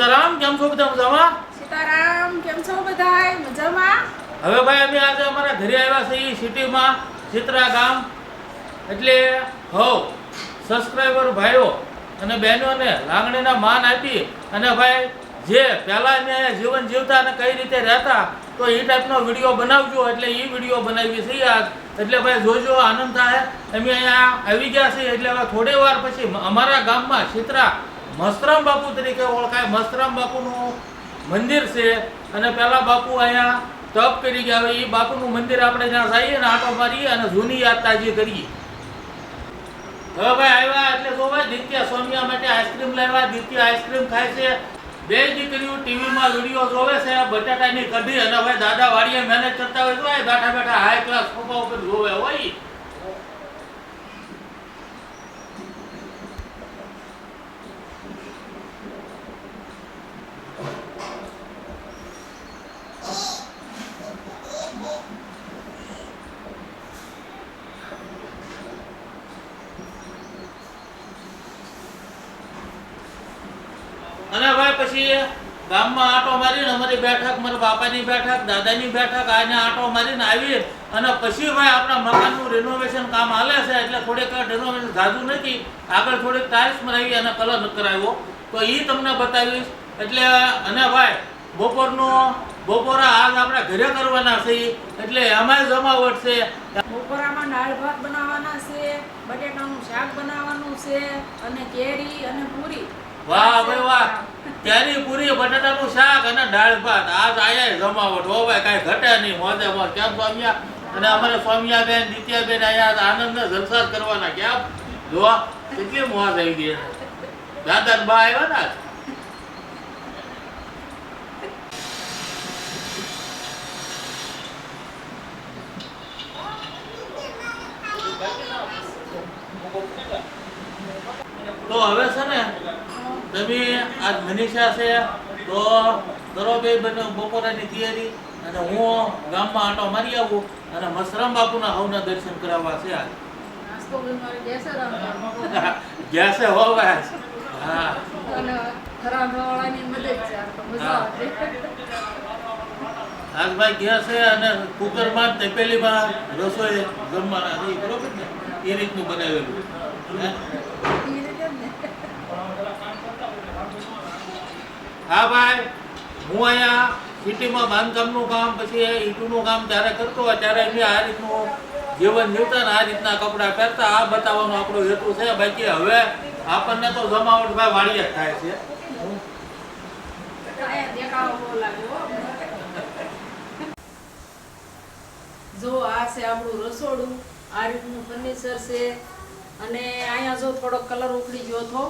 સીતારામ, કેમ છો બધા મજામાં? સીતારામ, કેમ છો બધાય મજામાં? હવે ભાઈ અમે આજે અમારા ઘરે આવ્યા છીએ સિટીમાં ચિત્રા ગામ. એટલે સબસ્ક્રાઈબર ભાઈઓ અને બહેનોને લાગણીના માન આપી અને ભાઈ જે પહેલા અમે જીવન જીવતા અને કઈ રીતે રહેતા તો એ ટાઈપનો વિડીયો બનાવજો. એટલે એ વિડીયો બનાવી છીએ આજ. એટલે ભાઈ જોજો, આનંદ થાય. અમે અહીંયા આવી ગયા છીએ એટલે હવે થોડી વાર પછી અમારા ગામમાં ચિત્રા મસ્તરામ બાપુ તરીકે ઓળખાય. મસ્તરામ બાપુનું મંદિર છે અને પહેલા બાપુ અહીંયા તપ કરી ગયા. હવે એ બાપુનું મંદિર આપણે ત્યાં જઈએ ને આટો મારીએ અને જૂની યાદ તાજી કરીએ. હવે ભાઈ આવ્યા એટલે જો ભાઈ દિત્યા સોનિયા માટે આઈસ્ક્રીમ લાવ્યા. દિત્યા આઈસ્ક્રીમ ખાય છે. બે દીકરીઓ ટીવીમાં વિડીયો જોવે છે બટાટાની કઢી અને ભાઈ દાદા વાડીએ મહેનત કરતા હોય તો બેઠા બેઠા હાઈ ક્લાસ સોફા ઉપર જોવે હોય. અને ભાઈ પછી ગામમાં આટો મારીને અમારી બેઠક, મારા બાપાની બેઠક, દાદાની બેઠક આને આટો મારીને આવી અને પછી ભાઈ આપણા મકાનનું રિનોવેશન કામ હાલે છે. એટલે થોડીક રિનોવેશન જાજુ નથી, આગળ થોડીક ટાઇલ્સ મરાવી અને કલર કરાવ્યો તો એ તમને બતાવીશ. એટલે અને ભાઈ બપોરા આજ આપણે ઘરે કરવાના છે એટલે એમાંય જમાવટ છે. બપોરામાં દાળ ભાત બનાવવાના છે, બટેટાનું શાક બનાવવાનું છે અને કેરી અને પૂરી. વાહ ભાઈ વાહ, કેરી પૂરી, બટાટાનું શાક અને દાળ ભાત. આજ આયા જમાવટ હો ભાઈ, કાંઈ ઘટે નહીં. મોજે મોજ. કેમ સ્વામિયા અને અમારે સ્વામિયા બેન, દિત્યાબેન અહીંયા આનંદને જલસા કરવાના. કેમ જોવા કેટલી મોજ આવી ગઈ. દાદા ને બા આવ્યા ને તો હવે છે ને તમે આજ મનીષા છે તો કરો બે બપોરાની તૈયારી અને હું ગામમાં આંટો મારી આવું અને મસરામ બાપુના હવના દર્શન કરાવવા છે. આજ નાસ્તો ગેસે હોવા. હા અને ખરાબવાળાની મદદ છે. આ તો મજા આવે. આજ ભાઈ ગેસ છે અને કુકરમાં તપેલીમાં રસોઈ જમવાના છે. બરોબર ને એ રીતનું બનાવેલું. હા ભાઈ, હું અહીંયા સિટીમાં બાંધકામનું કામ પછી ઈંટનું કામ જ્યારે કરતો હોય ત્યારે અમે આ રીતનું જીવન જીવતા ને આ રીતના કપડાં પહેરતા. આ બતાવવાનો આપણો હેતુ છે. બાકી હવે આપણને તો જમાવટ ભાઈ વાળી જ થાય છે. જો આ છે આપણું રસોડું. આ રીતનું ફર્નિચર છે અને અહીંયા જો થોડો કલર ઉખડી ગયો હતો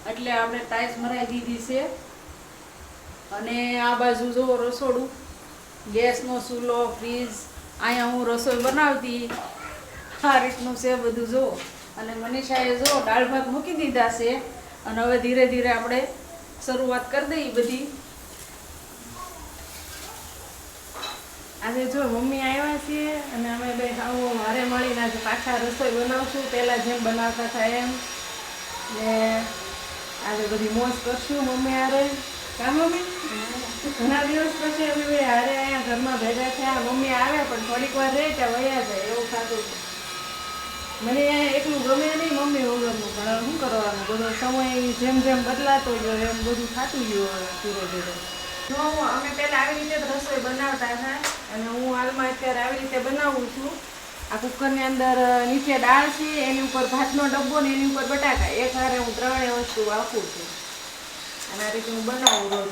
એટલે આપણે ટાઇલ્સ મરાવી દીધી છે. અને આ બાજુ જો રસોડું, ગેસનો ચૂલો, ફ્રીજ. અહીંયા હું રસોઈ બનાવતી. આ રીતનું છે બધું જો. અને મનીષાએ જો દાળ ભાત મૂકી દીધા છે અને હવે ધીરે ધીરે આપણે શરૂઆત કરી દઈએ બધી. આજે જો મમ્મી આવ્યા છીએ અને અમે બે આવું હારે મળીને આજે પાછા રસોઈ બનાવશું પહેલાં જેમ બનાવતા થાય એમ. ને આજે બધી મોજ કરશું મમ્મી હારે. કા મમ્મી? ઘણા દિવસ પછી અમે બે હારે અહીંયા ઘરમાં ભેગા થયા. મમ્મી આવે પણ થોડીક વાર રહે ત્યાં વયા જાય એવું થતું હતું. મને અહીંયા એકલું ગમે નહીં મમ્મી વગરનું, પણ શું કરવાનું, બધો સમય જેમ જેમ બદલાતો ગયો એમ બધું થતું ગયું હવે ધીરે ધીરે. જો અમે પહેલાં આવી રીતે જ રસોઈ બનાવતા હતા અને હું હાલમાં અત્યારે આવી રીતે બનાવું છું. આ કુકરની અંદર નીચે દાળ છે, એની ઉપર ભાતનો ડબ્બો ને એની ઉપર બટાકા. એક હારે હું ત્રણેય વસ્તુ આપું છું અને આ રીતે હું બનાવું રોજ.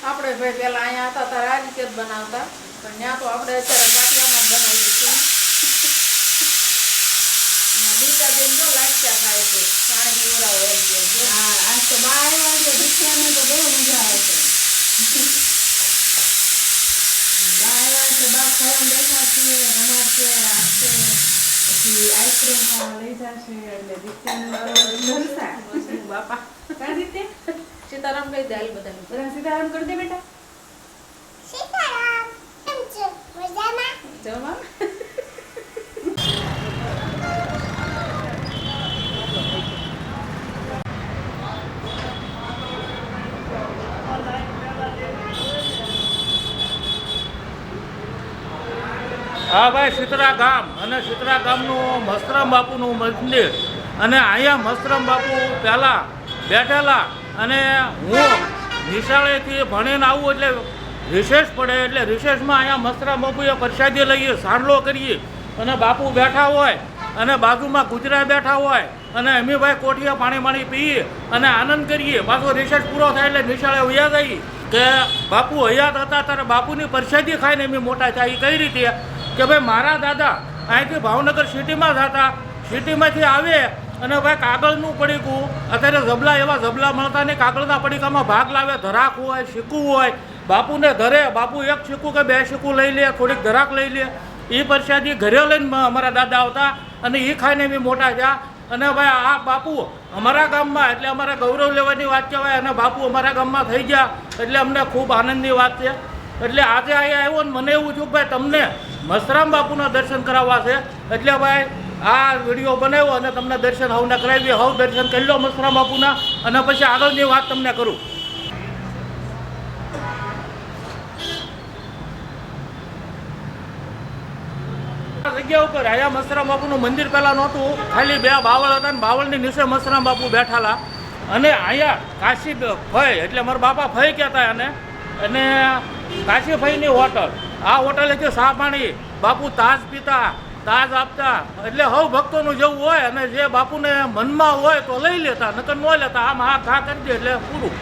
આપણે ભાઈ પહેલાં અહીંયા હતા ત્યારે આ રીતે જ બનાવતા, પણ ત્યાં તો આપણે અત્યારે પાટિયામાં જ બનાવીએ છીએ. દીકરા જો લાગતા થાય છે પાણી પીવડાવો એમ કે. હા, આજ તો બા આવ્યા એટલે દીકરાને તો બહુ મજા આવે છે. બા આવ્યા એટલે બા ખોરામ બેઠા છીએ, રમાડશે, રાખશે, પછી આઈસ્ક્રીમ ખાવા લઈ જશે એટલે દીકરાને બાપા કઈ રીતે સીતારામ કહી દે. હાલ બધાને સીતારામ કરી દે બેટા. સીતારામ કેમ છો? મજામાં? જમા હા ભાઈ, શીતળા ગામ અને શીતળા ગામનું મસ્તરામ બાપુનું મંદિર. અને અહીંયા મસ્તરામ બાપુ પહેલાં બેઠેલા. અને હું નિશાળેથી ભણીને આવું એટલે રિસેસ પડે એટલે રિસેસમાં અહીંયા મસ્તરામ બાપુએ પ્રસાદી લઈએ, સાંડલો કરીએ અને બાપુ બેઠા હોય અને બાજુમાં ગુજરાત બેઠા હોય અને અમે ભાઈ કોઠિયા પાણી પીએ અને આનંદ કરીએ. પાછો રિસેસ પૂરો થાય એટલે નિશાળે વયા જઈએ કે બાપુ હયાત હતા ત્યારે બાપુની પ્રસાદી ખાઈને અમે મોટા થયા. એ કઈ રીતે કે ભાઈ મારા દાદા અહીંથી ભાવનગર સિટીમાં જતા, સિટીમાંથી આવે અને ભાઈ કાગળનું પડીકું, અત્યારે ઝબલા એવા ઝબલા મળતા ને કાગળના પડીકામાં ભાગ લાવે, ધરાક હોય, શીકું હોય, બાપુને ધરે, બાપુ એક શીકું કે બે શીકું લઈ લે, થોડીક ધરાક લઈ લે. એ પ્રસાદી ઘરે લઈને અમારા દાદા આવતા અને એ ખાઈને અમે મોટા થયા. અને ભાઈ આ બાપુ અમારા ગામમાં એટલે અમારે ગૌરવ લેવાની વાત કહેવાય. અને બાપુ અમારા ગામમાં થઈ ગયા એટલે અમને ખૂબ આનંદની વાત છે. એટલે આજે અહીંયા આવ્યો ને મને એવું થયું ભાઈ તમને મસ્તરામ બાપુના દર્શન કરાવવા છે. એટલે ભાઈ આ વિડીયો બનાવ્યો અને તમને દર્શન હવને કરાવી. હવ દર્શન કરી લો મસ્તરામ બાપુના અને પછી આગળની વાત તમને કરું. જગ્યા ઉપર આયા મસ્તરામ બાપુનું મંદિર પહેલાં નહોતું, ખાલી બે બાવળ હતા ને બાવળની નીચે મસ્તરામ બાપુ બેઠાલા. અને અહીંયા કાશી ફઈ એટલે મારા બાપા ફઈ કહેતા અને કાશી ફઈની હોટલ, આ હોટલેથી ચા પાણી બાપુ તાજ પીતા, તાજ આપતા. એટલે હવ ભક્તોનું જેવું હોય અને જે બાપુને મનમાં હોય તો લઈ લેતા, નકર ન લેતા. આમ હા ઘા કરી દે એટલે પૂરું.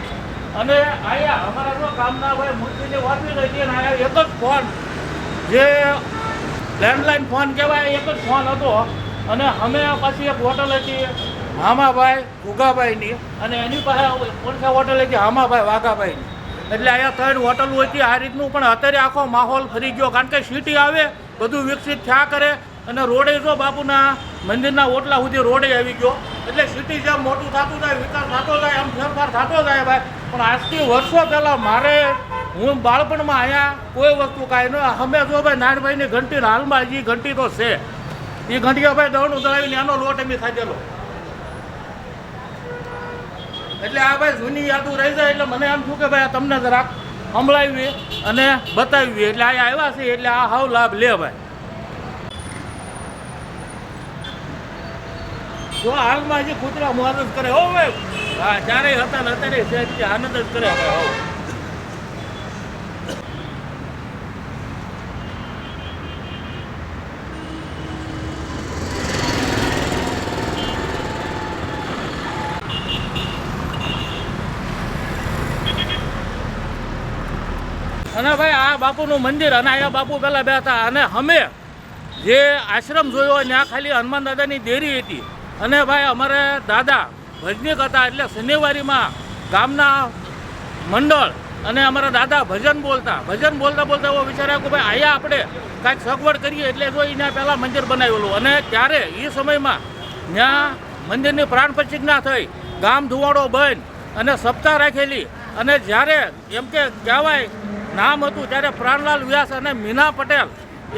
અને અહીંયા અમારા જો ગામના ભાઈ મૂર્તિની વાપરી રહી હતી અને અહીંયા એક જ ફોન, જે લેન્ડલાઇન ફોન કહેવાય, એક જ ફોન હતો. અને અમે પાછી એક હોટલ હતી હામાભાઈ ગુગાભાઈની અને એની પાસે કોણસા હોટલ હતી હામાભાઈ વાઘાભાઈની. એટલે અહીંયા 3 હોટલો હતી આ રીતનું. પણ અત્યારે આખો માહોલ ફરી ગયો, કારણ કે સિટી આવે બધું વિકસિત થયા કરે અને રોડે જો બાપુના મંદિરના ઓટલા સુધી રોડે આવી ગયો. એટલે સિટી જેમ મોટું થતું જાય, વિકાસ થતો જાય, આમ ફેરફાર થતો જાય ભાઈ. પણ આજથી વર્ષો પહેલાં હું બાળપણમાં અહીંયા કોઈ વસ્તુ કાંઈ ન. અમે જો ભાઈ નાનભાઈની ઘંટી હાલમાં જે ઘંટી તો છે એ ઘંટીઓ ભાઈ દળનું દળાવીને એનો લોટ એમ ખાધેલો. એટલે આ ભાઈ જૂની યાદો રહી જાય. એટલે મને એમ થયું કે ભાઈ તમને જરાક સંભળાવી અને બતાવી. એટલે અહીંયા આવ્યા છે એટલે આ હાવ લાભ લે ભાઈ. જો હાલમાં હજી કૂતરા મોજ જ કરે હો ભાઈ. હા, ક્યારેય હતા ને અત્યારે આનંદ જ કરે ભાઈ. હો અને ભાઈ આ બાપુનું મંદિર અને અહીંયા બાપુ પહેલાં બેઠા. અને અમે જે આશ્રમ જોયો ત્યાં ખાલી હનુમાન દાદાની દેરી હતી. અને ભાઈ અમારે દાદા ભજનીક હતા એટલે શનિવારીમાં ગામના મંડળ અને અમારા દાદા ભજન બોલતા એવો વિચાર્યા કે ભાઈ અહીંયા આપણે કાંઈક સગવડ કરીએ. એટલે જો અહીંયા પહેલાં મંદિર બનાવેલું. અને ત્યારે એ સમયમાં ત્યાં મંદિરની પ્રાણ પ્રતિજ્ઞા થઈ, ગામ ધુવાડો બંધ અને સપ્તાહ રાખેલી. અને જ્યારે એમ કે કહેવાય નામ હતું ત્યારે પ્રાણલાલ વ્યાસ અને મીના પટેલ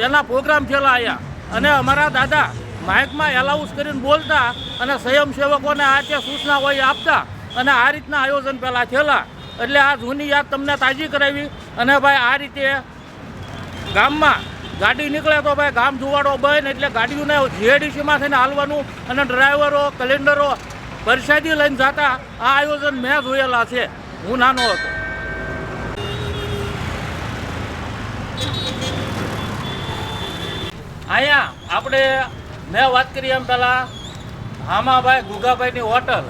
એના પ્રોગ્રામ થયેલા અહીંયા. અને અમારા દાદા માઇકમાં એલાઉન્સ કરીને બોલતા અને સ્વયંસેવકોને આ જે સૂચના હોય આપતા. અને આ રીતના આયોજન પહેલાં થયેલા. એટલે આ જૂની યાદ તમને તાજી કરાવી. અને ભાઈ આ રીતે ગામમાં ગાડી નીકળે તો ભાઈ ગામ ધુવાડો બંધ એટલે ગાડીઓને જીઆઈડીસીમાં થઈને હાલવાનું. અને ડ્રાઈવરો કેલેન્ડરો પ્રસાદી લઈને જતા. આ આયોજન મેં જોયેલા છે, હું નાનો હતો. અહીંયા આપણે મેં વાત કરી એમ પહેલાં હામાભાઈ ગુગાભાઈની હોટલ.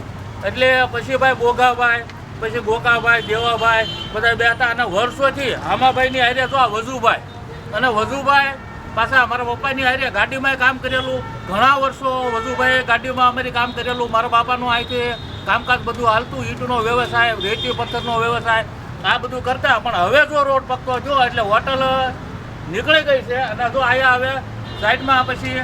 એટલે પછી ભાઈ બોગાભાઈ, પછી ગોકાભાઈ, દેવાભાઈ બધા બેઠા. અને વર્ષોથી હામાભાઈની હારે તો આ વજુભાઈ. અને વજુભાઈ પાછા મારા પપ્પાની હારે ગાડીમાં કામ કરેલું. ઘણા વર્ષો વજુભાઈએ ગાડીમાં અમારી કામ કરેલું. મારા બાપાનું અહીંથી કામકાજ બધું હાલતું, ઈંટનો વ્યવસાય, રેતી પથ્થરનો વ્યવસાય, આ બધું કરતા. પણ હવે જો રોડ પક્કો જો એટલે હોટલ નીકળી ગઈ છે. અને જો અહીંયા હવે સાઈડમાં પછી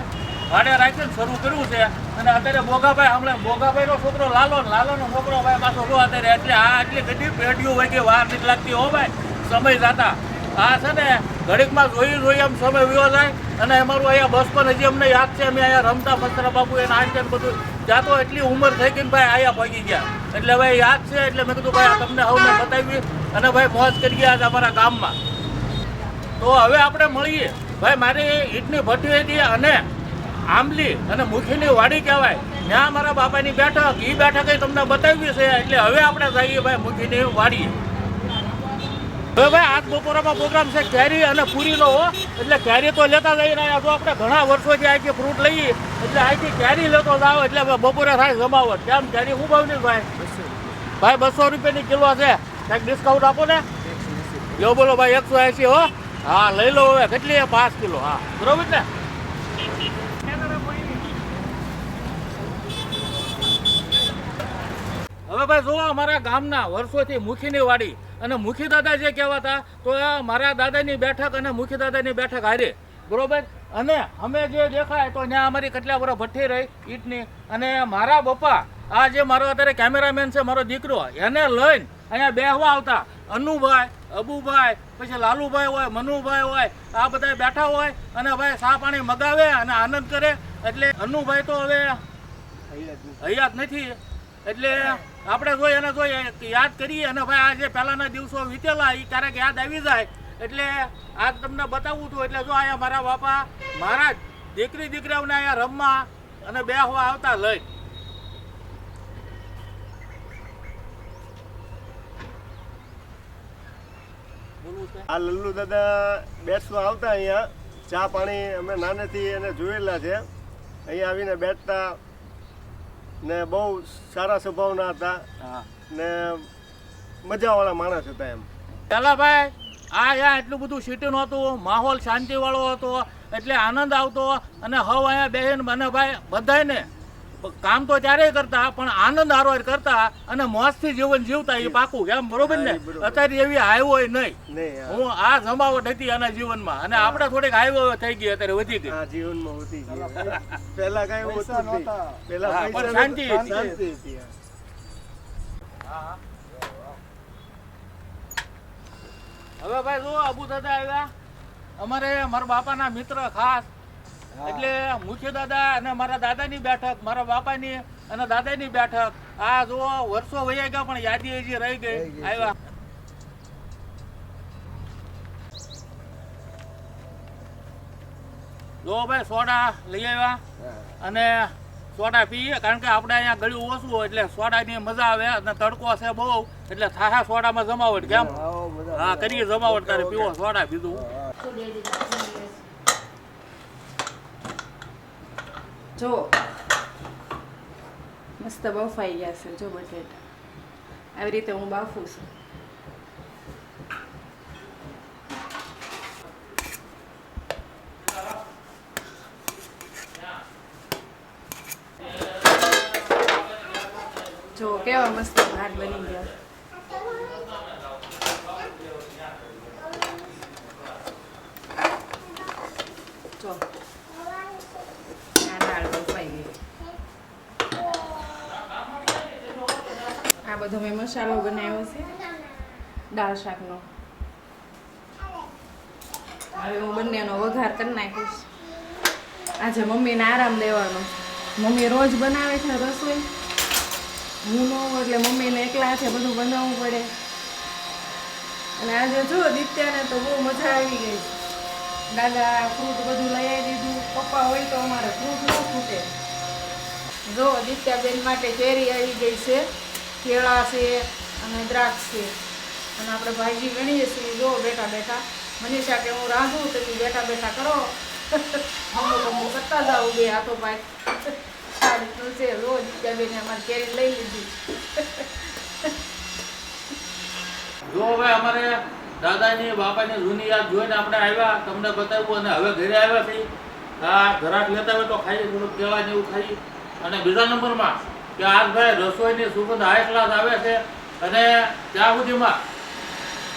ભાડે રાખીને શરૂ કર્યું છે. અને અત્યારે બોગાભાઈ હમણાં બોગાભાઈનો છોકરો લાલોનો છોકરો ભાઈ પાછો જો અત્યારે. એટલે આ આટલી બધી પેઢીઓ હોય કે વાર નથી લાગતી હો ભાઈ, સમય જતા. આ છે ને ઘડીકમાં જોઈ એમ સમય વયો જાય. અને અમારું અહીંયા બસ પણ હજી અમને યાદ છે, અમે અહીંયા રમતા મસ્તરા બાપુ એને આ બધું. ત્યાં તો એટલી ઉંમર થઈ ગઈ ભાઈ અહીંયા પગી ગયા. એટલે ભાઈ યાદ છે. એટલે મેં કીધું ભાઈ આ તમને હવે બતાવી અને ભાઈ મોજ કરીએ આજ અમારા ગામમાં. તો હવે આપણે મળીએ ભાઈ મારી ઈંટની ભઠ્ઠી હતી અને આંબલી અને મુખીની વાડી કહેવાય. ત્યાં મારા બાપાની બેઠક, એ બેઠક તમને બતાવી છે. એટલે હવે આપણે જઈએ ભાઈ મુખીની વાડી. હવે ભાઈ આજ બપોરામાં પ્રોગ્રામ છે કેરી અને પૂરીનો હો. એટલે કેરી તો લેતા જઈને આવ્યા છો આપણે, ઘણા વર્ષોથી આખી ફ્રૂટ લઈએ એટલે આખી કેરી લેતો જાવ એટલે બપોરે થાય જમાવટ. કેમ કેરી શું ભાવની ભાઈ? ભાઈ 200 રૂપિયાની કિલો છે. કંઈક ડિસ્કાઉન્ટ આપો ને. લો બોલો ભાઈ 180 હો. હા લઈ લો. હવે કેટલી 5 કિલો? હા બરોબર ને. હવે ભાઈ જોવો અમારા ગામના વર્ષોથી મુખીની વાડી અને મુખી દાદા જે કહેવાતા, તો મારા દાદાની બેઠક અને મુખી દાદાની બેઠક હારે બરોબર. અને અમે જે દેખાય તો ત્યાં અમારી કેટલા વર્ષ ભઠ્ઠી રહી ઈંટની. અને મારા પપ્પા આ જે મારો અત્યારે કેમેરામેન છે મારો દીકરો, એને લઈને અહીંયા બેહવા આવતા. અનુભાઈ, અબુભાઈ, પછી લાલુભાઈ હોય, મનુભાઈ હોય, આ બધા બેઠા હોય અને ભાઈ ચા પાણી મગાવે અને આનંદ કરે. એટલે અનુભાઈ તો હવે હયાત નથી. એટલે આપણે જોઈએ અને જોઈએ યાદ કરીએ અને ભાઈ આ જે પહેલાંના દિવસો વીતેલા એ ક્યારેક યાદ આવી જાય. એટલે આજ તમને બતાવવું હતું. એટલે જો અહીંયા મારા બાપા મારા દીકરીઓને અહીંયા રમવા અને બેહવા આવતા લઈ. આ લલ્લુ દાદા બેસવા આવતા અહીંયા. ચા પાણી અમે નાનેથી એને જોયેલા છે. અહીંયા આવીને બેઠતા ને બહુ સારા સ્વભાવના હતા ને મજાવાળા માણસ હતા. એમ પેલા ભાઈ અહીંયા એટલું બધું સિટી નહોતું, માહોલ શાંતિવાળો હતો એટલે આનંદ આવતો. અને હવે અહીંયા બહેન મને ભાઈ બધાને કામ તો ત્યારે કરતા પણ આનંદ આરોર કરતા અને મોજથી જીવન જીવતા. એ પાકું એમ બરોબર ને. અત્યારે એવી હાઈવો હોય નહીં. હું આ જમાવટ હતી આના જીવનમાં અને આપણે થોડીક હાઈવો થઈ ગઈ, અત્યારે વધી ગઈ. જીવનમાં વધી ગઈ. પહેલા કઈ હોતું નહોતું. પહેલા પણ શાંતિ હતી. હવે ભાઈ જો અબુ દાદા આવ્યા અમારે, મારા બાપાના મિત્ર ખાસ. એટલે મુખ્ય દાદા અને મારા દાદાની બેઠક, મારા બાપાની અને દાદાની બેઠક. આ જો વર્ષો વયા ગયા પણ યાદી હજી રહી ગઈ. આવ્યા જો ભાઈ સોડા લઈ આવ્યા અને સોડા પીએ. કારણ કે આપણે અહીંયા ગળ્યું ઓછું હોય એટલે સોડાની મજા આવે. અને તડકો છે બહુ એટલે થાહા સોડામાં જમાવટ. કેમ? હા કરીએ જમાવટ. તારે પીવો સોડા પીધું. જો મસ્ત બફાઈ ગયા છે. જો બટેટા આવી રીતે હું બાફું છું. જો કેવા મસ્ત ભાત બની ગયા. જો આ દાળ બફાઈ ગઈ. આ બધો મેં મસાલો બનાવ્યો છે દાળ શાકનો. હવે હું બંનેનો વઘાર કરી નાખીશ. આજે મમ્મીને આરામ દેવાનો. મમ્મી રોજ બનાવે છે રસોઈ, હું ન હોઉં એટલે મમ્મીને એકલા છે બધું બનાવવું પડે. અને આજે જો દિત્યાને તો બહુ મજા આવી ગઈ. દાદા ફ્રૂટ બધું લઈ આવી દીધું. પપ્પા હોય તો અમારે ફ્રૂટ ન ફૂટે. જો દિત્યાબેન માટે કેરી આવી ગઈ છે, કેળા છે અને દ્રાક્ષ છે. અને આપણે ભાજી ગણીએ છીએ. જો બેઠા બેઠા મનીષા કે હું રાંધું તો બેઠા બેઠા કરો. અમુક કરતા જાઓ બે હાથો ભાઈ. આ રીતનું છે. રોજ દિત્યાબેને અમારી કેરી લઈ લીધી. જો હવે અમારે દાદાની બાપાની જૂની યાદ જોઈને આપણે આવ્યા, તમને બતાવ્યું. અને હવે ઘરે આવ્યા છીએ. આ ઘરાક લેતા હોય તો ખાઈ, થોડુંક કહેવાય ને એવું ખાઈ. અને બીજા નંબરમાં કે આજ ભાઈ રસોઈની સુગંધ હાઈ ક્લાસ આવે છે. અને ત્યાં સુધીમાં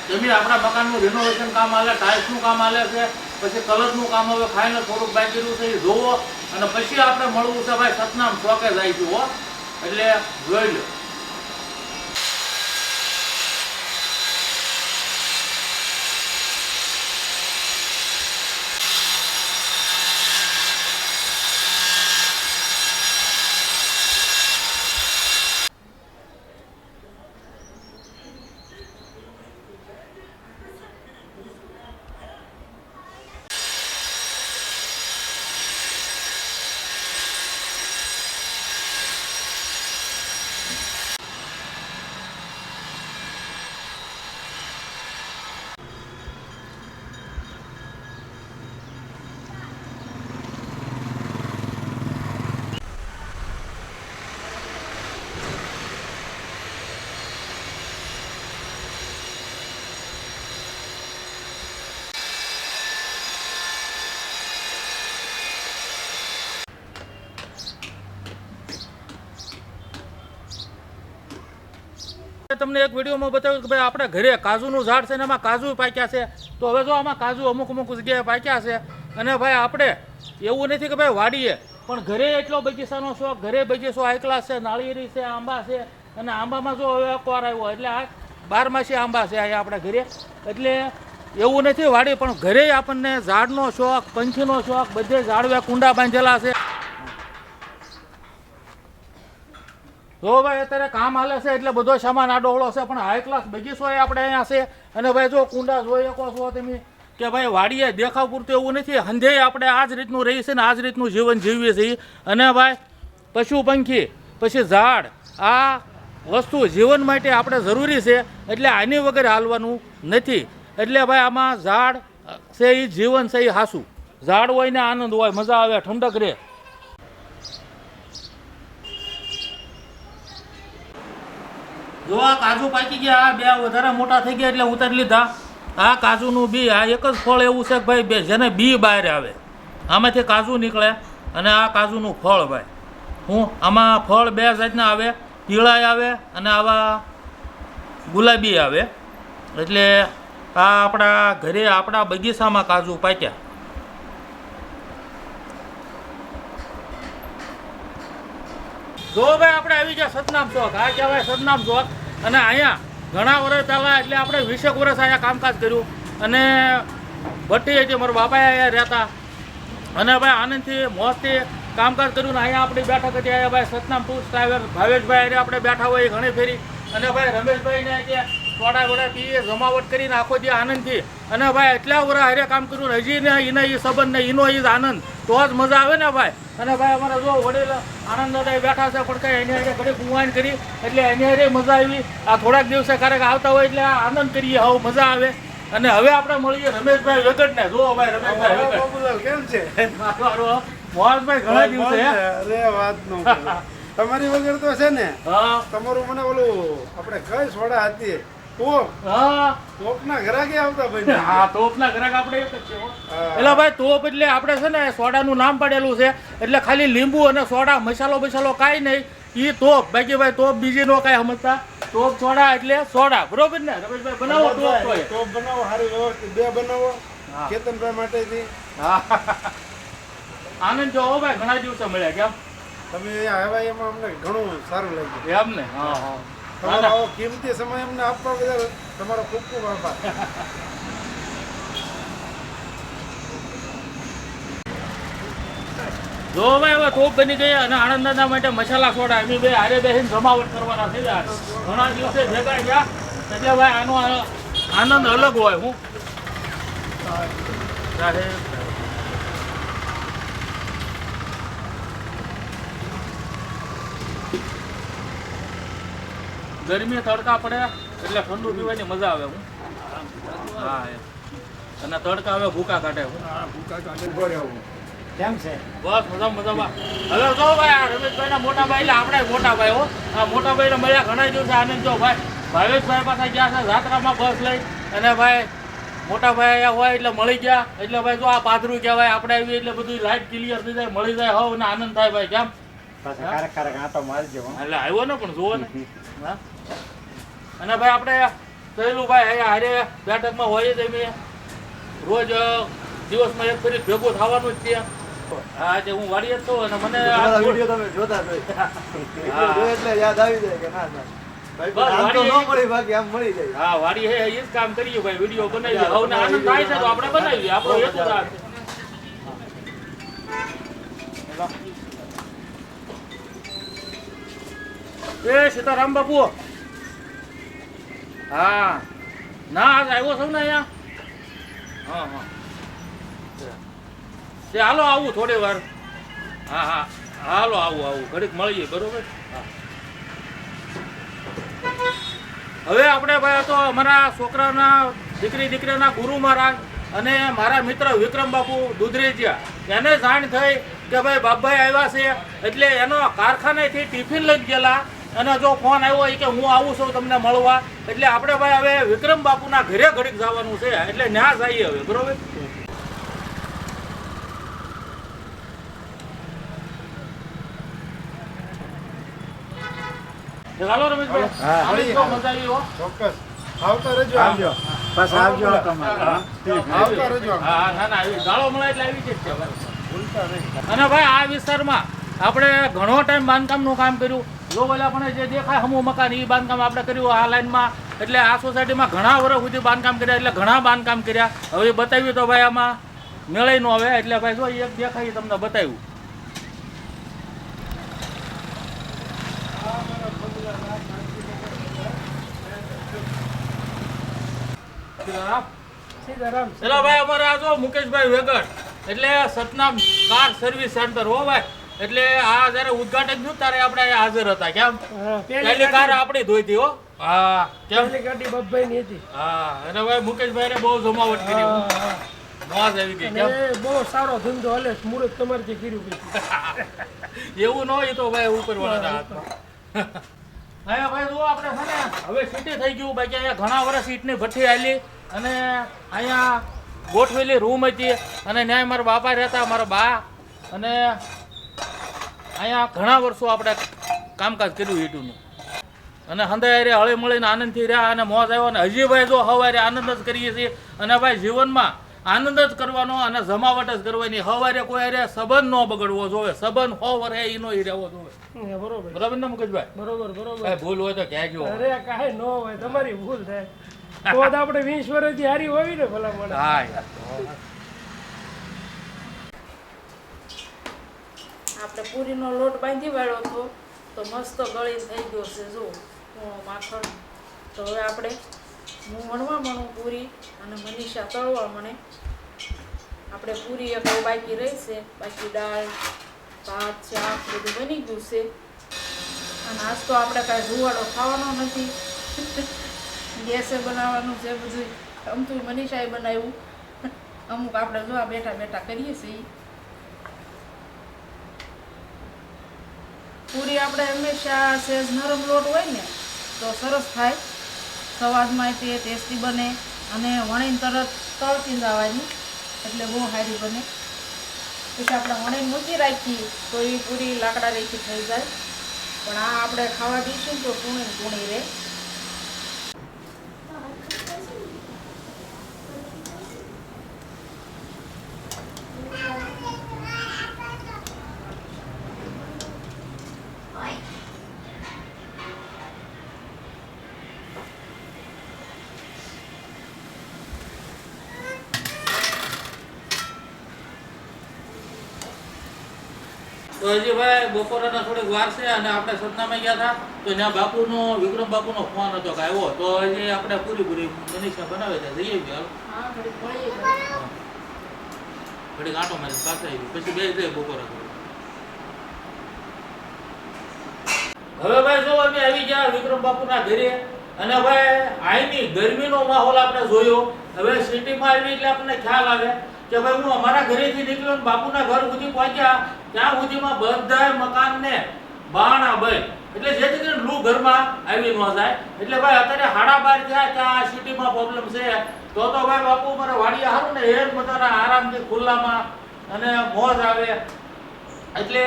તમે આપણા મકાનનું રિનોવેશન કામ હાલે, ટાઇલ્સનું કામ હાલે છે, પછી કલરનું કામ હવે ફાઇનલ થોડુંક બાકી રહ્યું છે એ જોવો. અને પછી આપણે મળવું છે ભાઈ સતનામ ચોકે જાય છે હો. એટલે જોઈ લો. તમને એક વિડીયોમાં બતાવ્યું કે ભાઈ આપણે ઘરે કાજુનું ઝાડ છે ને એમાં કાજુ પાક્યા છે. તો હવે જો આમાં કાજુ અમુક જગ્યાએ પાક્યા છે. અને ભાઈ આપણે એવું નથી કે ભાઈ વાડીએ, પણ ઘરે એટલો બગીચાનો શોખ, ઘરે બગીચો હાઈ ક્લાસ છે, નાળિયેરી છે, આંબા છે. અને આંબામાં જો હવે અકવાર આવ્યો એટલે આ 12 આંબા છે અહીંયા આપણે ઘરે. એટલે એવું નથી વાડી, પણ ઘરે આપણને ઝાડનો શોખ, પંખીનો શોખ, બધે ઝાડવે કુંડા બાંધેલા છે. જો ભાઈ અત્યારે કામ હાલે છે એટલે બધો સામાન આડોળો છે, પણ હાઈ ક્લાસ બગીચો આપણે અહીંયા છે. અને ભાઈ જો કુંડા જોઈ શકો છો તમે કે ભાઈ વાડીએ દેખાવ પૂરતું એવું નથી. હંધે આપણે આ જ રીતનું રહી છે ને આ જ રીતનું જીવન જીવીએ છીએ. અને ભાઈ પશુ પંખી પછી ઝાડ, આ વસ્તુ જીવન માટે આપણે જરૂરી છે. એટલે આની વગર હાલવાનું નથી. એટલે ભાઈ આમાં ઝાડ છે એ જીવન છે એ હાસું. ઝાડ હોય ને આનંદ હોય, મજા આવે, ઠંડક રહે. જો આ કાજુ પાકી ગયા, આ બે વધારે મોટા થઈ ગયા એટલે ઉતારી લીધા. આ કાજુનું બી, આ એક જ ફળ એવું છે કે ભાઈ બે જેને બી બહાર આવે આમાંથી કાજુ નીકળે. અને આ કાજુનું ફળ ભાઈ આમાં ફળ બે જાતના આવે, પીળાય આવે અને આવા ગુલાબી આવે. એટલે આ આપણા ઘરે આપણા બગીચામાં કાજુ પાક્યા. જો ભાઈ આપણે આવી ગયા સતનામ ચોક. આ કહેવાય સતનામ ચોક. અને અહીંયા ઘણા વર્ષ પહેલાં એટલે આપણે 20 વર્ષ અહીંયા કામકાજ કર્યું. અને ભટ્ટી હતી, મારા બાપાએ અહીંયા રહેતા. અને ભાઈ આનંદથી મોજથી કામકાજ કર્યું. ને અહીંયા આપણી બેઠક હતી. અહીંયા ભાઈ સતનામ ટૂર્સ ડ્રાઈવર ભાવેશભાઈ આપણે બેઠા હોય ઘણી ફેરી. અને ભાઈ રમેશભાઈને કે સોડા વડા પીએ, જમાવટ કરીને આખો દી આનંદથી. અને ભાઈ એટલા વર્ષ હારે કામ કર્યું ને હજી ને એને એ સંબંધ ને એનો એ આનંદ, તો જ મજા આવે ને ભાઈ. અને ભાઈ અમારા જો વડીલ આનંદ દાદા બેઠા છે, પણ કઈ એની હારે ઘડી ગુવાણ કરી એટલે એની હારે મજા આવી. આ થોડાક દિવસે ક્યારેક આવતા હોય એટલે આનંદ કરીએ, હવે મજા આવે. અને હવે આપણે મળીએ રમેશભાઈ વેગડને. જો ભાઈ રમેશભાઈ વેગડ કેમ છે? મોહનભાઈ ઘણા દિવસે અરે વાત નો તમારી વગર તો છે ને. હા તમારું મને ઓલું આપણે કઈ સોડા હતી હા તોપના ઘરાકે આવતા ભાઈ. હા તોપના ગ્રાહક આપણે એક જ છે હો. એટલે ભાઈ તોપ એટલે આપણે છે ને સોડાનું નામ પાડેલું છે. એટલે ખાલી લીંબુ અને સોડા, મસાલો કાંઈ નહીં. એ તોપ. બાકી ભાઈ તોપ બીજી નો કાંઈ સમજતા. તોપ સોડા એટલે સોડા, બરોબર ને રમેશભાઈ? બનાવો તોપ તો તોપ બનાવો, સારી વ્યવસ્થિત બે બનાવો કેતનભાઈ માટેથી. હા આનંદ જો ભાઈ ઘણા દિવસે મળ્યા. કેમ તમે અહીંયા આવ્યા એમાં અમને ઘણું સારું લાગ્યું. એમ ને? હા હા તમારો આવો કિંમતી સમય અમને આપવા બદલ તમારો ખૂબ ખૂબ આભાર. જો ભાઈ હવે તોપ બની ગઈ. અને આનંદ દાદા માટે મસાલા સોડા એમ બે હારે બેસીને જમાવટ કરવાના થઈ ગયા. ઘણા દિવસે ભેગા ગયા એટલે ભાઈ આનો આનંદ અલગ હોય. હું ગરમી તડકા પડે એટલે ઠંડુ પીવાની મજા આવે. હું હા અને તડકા હવે ભૂકા કાઢે. કેમ છે? બસ મજામાં. હવે જો ભાઈ આ રમેશભાઈ ના મોટા ભાઈ એટલે આપણે મોટા ભાઈ હો. આ મોટા ભાઈ ને મળ્યા ઘણા દિવસે આનંદ. જો ભાઈ ભાવેશભાઈ પાસે ગયા છે જાત્રામાં બસ લઈ. અને ભાઈ મોટા ભાઈ અહીંયા હોય એટલે મળી ગયા. એટલે ભાઈ જો આ પાથરું કહેવાય. આપણે આવી એટલે બધું લાઈટ ક્લિયર થઈ જાય, મળી જાય હવ ને આનંદ થાય ભાઈ. કેમ એટલે આવ્યો ને પણ જોવો ને. હા અને ભાઈ આપણે કહેલું ભાઈ અહીંયા હારે બેઠકમાં હોય જ. એમ રોજ દિવસમાં એક ફરી ભેગું થવાનું જ છે. હા આજે હું વાડીએ જ છું. અને મને વિડીયો તમે જોતા એટલે યાદ આવી જાય કે ના હા વાડી હે એ જ કામ કરીએ ભાઈ. વિડીયો બનાવીએ હવે આનંદ થાય છે તો આપણે બનાવીએ. આપણો હેતુ આ છે. એ સીતારામ બાપુ. હા ના આજ આવ્યો છું ને અહીંયા. હા હા તે હાલો આવું થોડી વાર. હા હા હાલો આવું ઘડીક મળીએ, બરોબર? હા હવે આપણે ભાઈ તો અમારા છોકરાના દીકરીના ગુરુ મહારાજ અને મારા મિત્ર વિક્રમ બાપુ દુધરેજિયા એને જાણ થઈ કે ભાઈ બાપભાઈ આવ્યા છે. એટલે એનો કારખાનેથી ટિફિન લઈ ગયેલા. અને જો ફોન આવ્યો કે હું આવું છું તમને મળવા. એટલે આપણે ભાઈ હવે વિક્રમ બાપુના ઘરે ઘડીક જવાનું છે. એટલે ન્યા જઈએ હવે, બરોબર? ચાલો રમેશભાઈ હા, આવી તો મજા આવી હો ચોક્કસ આવતા રહેજો આવજો બસ આવજો તમારે આવતા રહેજો હા ના ના આવી ગાળો મળે એટલે આવી જ છે ભૂલતા નહીં. અને ભાઈ આ વિસ્તારમાં આપણે ઘણો ટાઈમ બાંધકામનું કામ કર્યું જો પેલા પણ જે દેખાય હમું મકાન એ બાંધકામ આપણે કર્યું આ લાઈનમાં એટલે આ સોસાયટીમાં ઘણા વર્ષ સુધી બાંધકામ કર્યા એટલે ઘણા બાંધકામ કર્યા હવે બતાવ્યું તો ભાઈ આમાં મેળાઈ નો આવે એટલે ભાઈ જો એક દેખાય તમને બતાવ્યું સીતારામ ચલો ભાઈ અમારે આ જો મુકેશભાઈ વેગડ એટલે સતનામ કાર સર્વિસ સેન્ટર હો ભાઈ એટલે આ જયારે ઉદઘાટન થયું ત્યારે આપણે અહીંયા હાજર હતા કેમ પહેલી કાર આપણી ધોઈતી હો હા કેમ પહેલી ગાડી બબ્બાઈની હતી હા અને ભાઈ મુકેશભાઈ ને બહુ જમાવટ કરી મોજ આવી ગઈ કેમ અને બહુ સારો ધંધો હાલે છે. મુહૂર્ત તમારથી કર્યું એવું ન હોય તો ભાઈ ઉપર વાળા હાથમાં અહીંયા ભાઈ જો આપણે છે ને હવે સિટી થઈ ગયું બાકી અહીંયા ઘણા વર્ષ ઈટની ભઠ્ઠી આલી અને અહીંયા ગોઠવેલી રૂમ હતી અને ન્યાય મારા બાપા રહેતા મારા બા અને અહીંયા ઘણા વર્ષો આપણે કામકાજ કર્યું ઈટુનું અને હંધાયારે હળી મળીને આનંદથી રહ્યા અને મોજ આવ્યો અને હજી ભાઈ જો સવારે આનંદ જ કરીએ છીએ અને ભાઈ જીવનમાં આનંદ જ કરવાનો અને જમાવટ જ કરવાની સવારે કોઈ અરે સંબંધ ન બગડવો જોવે સંબંધ હો વરે એનો ઈ રહેવો જોવે બરોબર બરાબર ને મુકેશભાઈ બરોબર બરોબર કાંઈ ભૂલ હોય તો ક્યાં જો અરે કાંઈ ન હોય તમારી ભૂલ થાય તો જ આપણે 20 વર્ષથી હારી હોવી ને ભલા મને હા યાર. આપણે પૂરીનો લોટ બાંધી વાળ્યો હતો તો મસ્ત ગળીને થઈ ગયો છે જો માખણ તો હવે આપણે હું વણવા મળું પૂરી અને મનીષા તળવા મને આપણે પૂરી એક હવે બાકી રહેશે બાકી દાળ ભાત શાક બધું બની ગયું છે અને આજ તો આપણે કાંઈ ધુવાડો ખાવાનો નથી ગેસે બનાવવાનું છે બધું અમથું મનીષાએ બનાવ્યું અમુક આપણે જો આ બેઠા બેઠા કરીએ છીએ પૂરી આપણે હંમેશા સહેજ નરમ લોટ હોય ને તો સરસ થાય સ્વાદમાં તે ટેસ્ટી બને અને વણીને તરત તળતી જવાની એટલે બહુ સારી બને પછી આપણે વણીને મૂકી રાખીએ તો એ પૂરી લાકડા રેખી થઈ જાય પણ આ આપણે ખાવા દઈશું તો કૂણી રહે તો હજી ભાઈ બપોરના થોડીક વાર છે અને આપણે સતનામાં ગયા હતા તો ત્યાં બાપુનો વિક્રમ બાપુનો ફોન હતો કે આવ્યો તો હજી આપણે પૂરી મનીષા બનાવે છે જઈએ ગયા હા થોડીક મળીએ ઘરે. ઘડીક આંટો મારી પાસે આવી પછી બે જઈએ બપોરે હવે ભાઈ જો અમે આવી ગયા વિક્રમ બાપુના ઘરે અને ભાઈ અહીંની ગરમીનો માહોલ આપણે જોયો હવે સિટીમાં આવી એટલે આપણને ખ્યાલ આવે કે ભાઈ હું અમારા ઘરેથી નીકળ્યો ને બાપુના ઘર સુધી પહોંચ્યા ત્યાં સુધીમાં બધાય મકાનને બારણા બંધ એટલે જેથી કરીને લૂ ઘરમાં આવી ન જાય એટલે ભાઈ અત્યારે 12:30 થયા ત્યાં સિટીમાં પ્રોબ્લેમ છે તો ભાઈ બાપુ મારે વાડીએ હારું ને એ બધાના આરામથી ખુલ્લામાં અને મોજ આવે એટલે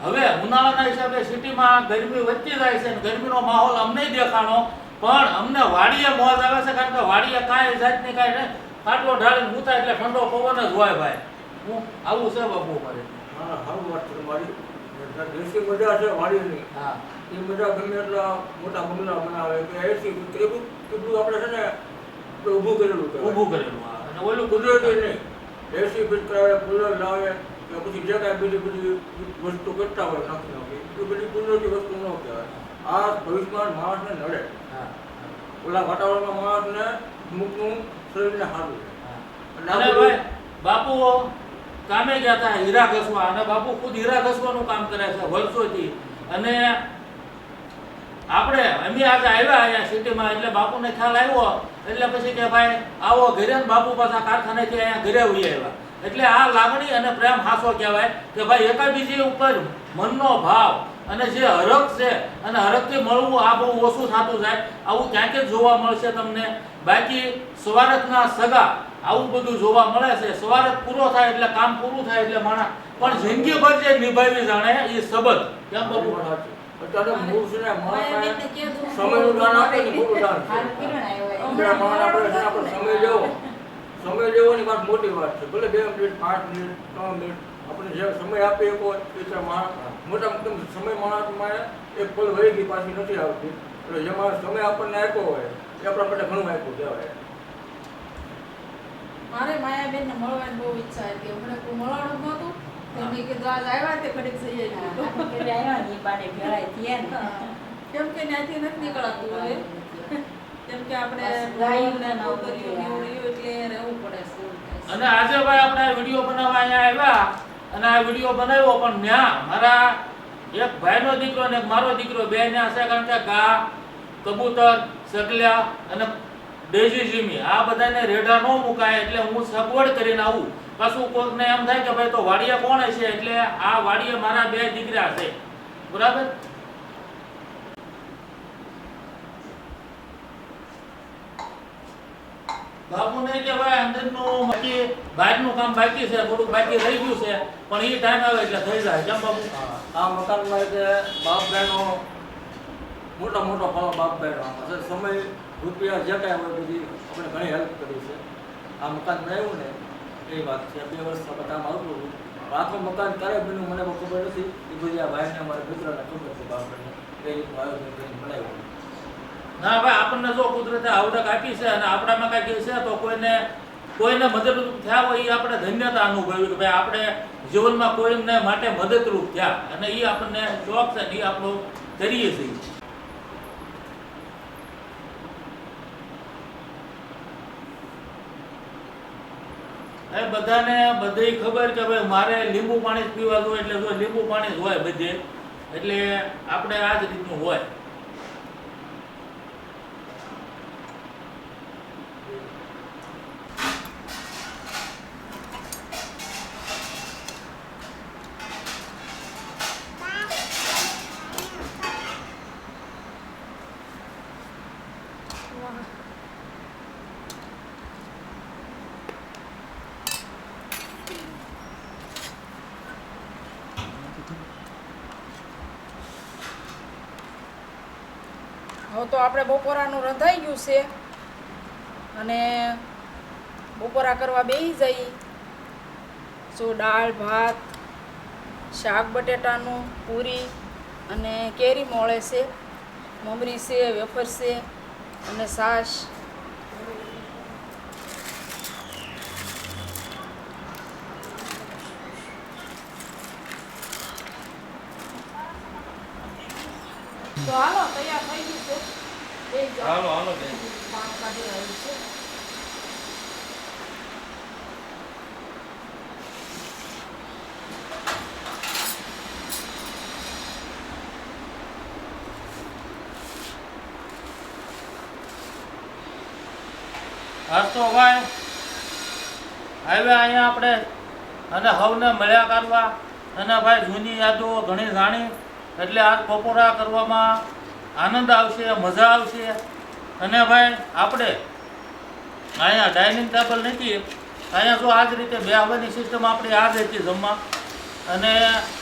હવે ઉનાળાના હિસાબે સિટીમાં ગરમી વધતી જાય છે અને ગરમીનો માહોલ અમને દેખાણો પણ અમને વાડીએ મોજ આવે છે કારણ કે વાડીએ કાંઈ જાતની કાંઈ નહીં ખાટલો ઢાળીને મૂતા એટલે ઠંડો પવન જ હોય ભાઈ હું આવું છે બાપુ મારે હા સારું વાત છે તમારી દેશી મજા છે વાડીની હા એ મજા ગમે એટલા મોટા બંગલા બનાવે કે એસી એવું કેટલું આપણે છે ને ઊભું કરેલું કહેવાય. ઊભું કરેલું હા અને ઓલું કુદરતી નહીં એસી ફિટ કરાવે કુલર લાવે કે પછી જે કાંઈ બધી વસ્તુ કરતા હોય નાખી એ બધી કુદરતી વસ્તુ ન કહેવાય. આ ભવિષ્યમાં માણસને નડે હા ઓલા વાતાવરણમાં માણસને અમુકનું શરીરને સારું છે અને ભાઈ બાપુ કામે ગયા હતા હીરા ઘસવા અને બાપુ ખુદ હીરા ઘસવાનું કામ કરે છે વર્ષોથી અને આપણે અમે આજે આવ્યા અહીંયા સિટીમાં એટલે બાપુને ખ્યાલ આવ્યો એટલે પછી કે ભાઈ આવો ઘરે ને બાપુ પાછા કારખાનેથી અહીંયા ઘરે ઉઈ આવ્યા એટલે આ લાગણી અને પ્રેમ હાસો કહેવાય કે ભાઈ એકાબીજી ઉપર મનનો ભાવ અને જે હરખ છે અને હરખથી મળવું આ બહુ ઓછું થતું જાય આવું ક્યાંક જ જોવા મળશે તમને બાકી સ્વાર્થના સગા આવું બધું જોવા મળે છે સ્વાર્થ પૂરો થાય એટલે કામ પૂરું થાય એટલે માણસ પણ જિંદગીભર જે નિભાવી જાણે એ સંબંધ કેમ બાપુ અત્યારે મૂળ છે ને માયાબેનને કીધું. સમયનું દાન આપે ને મોટું દાન છે. આપણે માણસ આપણે છે ને આપણે સમય લેવાની વાત મોટી વાત છે. ભલે 2 મિનિટ 5 મિનિટ 3 મિનિટ આપણે જે સમય આપી શકો એ છે મોટા મોટા સમય માણસમાં એક પલ વહી ગઈ પાછી નથી આવતી. એટલે જે માણસ સમય આપણને આપ્યો હોય એ આપણા માટે ઘણું આપ્યું કહેવાય. મારે માયાબેનને મળવાની બહુ ઈચ્છા હતી. હમણાં કોઈ મળવાનું નહોતું. તો મેં કીધું આજ આવ્યા તે ઘડીક જઈ આવીએ. કેમ કે ત્યાંથી નથી નીકળાતું હવે. કેમ કે આપણે ગાયને નોકરીઓ ને એવું રહ્યું એટલે રહેવું પડે છે. અને આજે ભાઈ આપણે આ વિડીયો બનાવવા અહીંયા આવ્યા અને આ વિડીયો બનાવ્યો પણ ત્યાં મારા એક ભાઈનો દીકરો અને એક મારો દીકરો બે ત્યાં છે. કારણ કે ગા, કબૂતર, સગલા અને ડેઝી જીમી આ બધાને રેઢા ન મુકાય એટલે હું સગવડ કરીને આવું. પાછું કોઈકને એમ થાય કે ભાઈ તો વાડીએ કોણ છે એટલે આ વાડીએ મારા 2 દીકરા છે. બરાબર. બાપુને કે ભાઈ અંદરનું બાકી બહારનું કામ બાકી છે, થોડુંક બાકી રહી ગયું છે પણ એ ટાઈમ આવે એટલે થઈ જાય. કેમ બાપુ? આ મકાનમાં એટલે બાપ બહેનો મોટો ફાળો બાપ બહેનો સમય રૂપિયા જે કાંઈ હોય બધી આપણે ઘણી હેલ્પ કરી છે. આ મકાન બનાવ્યું ને એ વાત છે. 2 વર્ષ કામ આવતું હતું. આખું મકાન ક્યારે બન્યું મને બહુ ખબર નથી. એ બધી આ ભાઈને અમારા મિત્રને ખબર છે બાપ બહેને એ રીતનું આયોજન કરીને બનાવ્યું. ના ભાઈ, આપણને જો કુદરતે આવડત આપી છે અને આપણામાં કાંઈક છે તો કોઈને મદદરૂપ થયા હોય એ આપણે ધન્યતા અનુભવી કે ભાઈ આપણે જીવનમાં કોઈને માટે મદદરૂપ થયા અને એ આપણને શોખ છે ને એ આપણો કરીએ છીએ. એ બધાને બધી ખબર કે ભાઈ મારે લીંબુ પાણી જ પીવા જોઈએ એટલે જો લીંબુ પાણી જ હોય બધે એટલે આપણે આ જ રીતનું હોય. હવે તો આપણે બપોરાનું રંધાઈ ગયું છે અને બપોરા કરવા બેસી જઈ. જો દાળ ભાત, શાક બટેટાનું, પૂરી અને કેરી મોળે છે, મમરી છે, વેફર છે અને છાશ. તો હાલો તૈયાર થઈ ગયું છે. બેસી જાઓ. હાલો બેન. પાક કાઢી આવ્યું છે. આજ તો ભાઈ આવ્યા અહીંયા આપણે અને હવને મળ્યા કરવા અને ભાઈ જૂની યાદો ઘણી જાણી એટલે આજ બપોરા કરવામાં આનંદ આવશે, મજા આવશે. અને ભાઈ આપણે અહીંયા ડાઇનિંગ ટેબલ નથી, અહીંયા જો આ જ રીતે બેહવાની સિસ્ટમ આપણી આ જ હતી જમવા. અને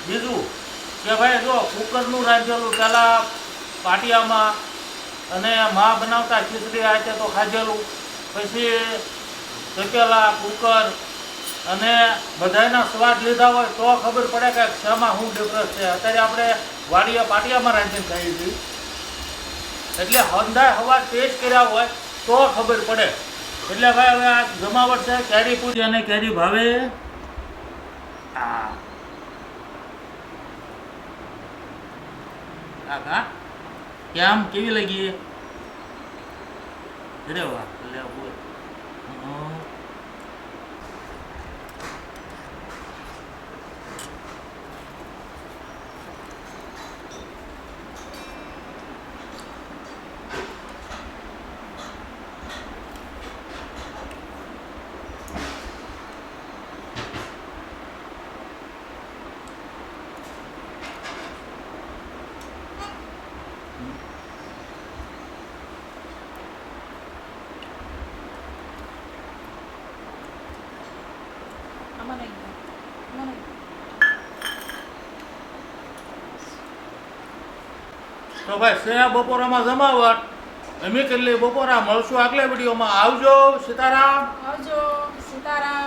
બીજું કે ભાઈ જો કુકરનું રાંધેલું પહેલાં પાટિયામાં અને મા બનાવતા ખીચડી આ તો ખાધેલું, પછી તપેલા, કુકર અને બધાના સ્વાદ લીધા હોય તો ખબર પડે કે શામાં શું ડિફરન્સ છે. અત્યારે આપણે વાડીયા પાટિયામાં રાંધીને ખાઈએ છીએ એટલે હંધાય હવા ટેસ્ટ કર્યા હોય તો ખબર પડે. એટલે ભાઈ હવે આ જમાવટ છે કેરી પૂરી અને કેરી ભાવે. કાકા કેમ કેવી લાગી? અરે વાહ, લે બોલ. તો ભાઈ સેના બપોરામાં જમાવટ અમે કેટલી બપોરા મળશું આગલા વિડીયોમાં. આવજો. સીતારામ. આવજો. સીતારામ.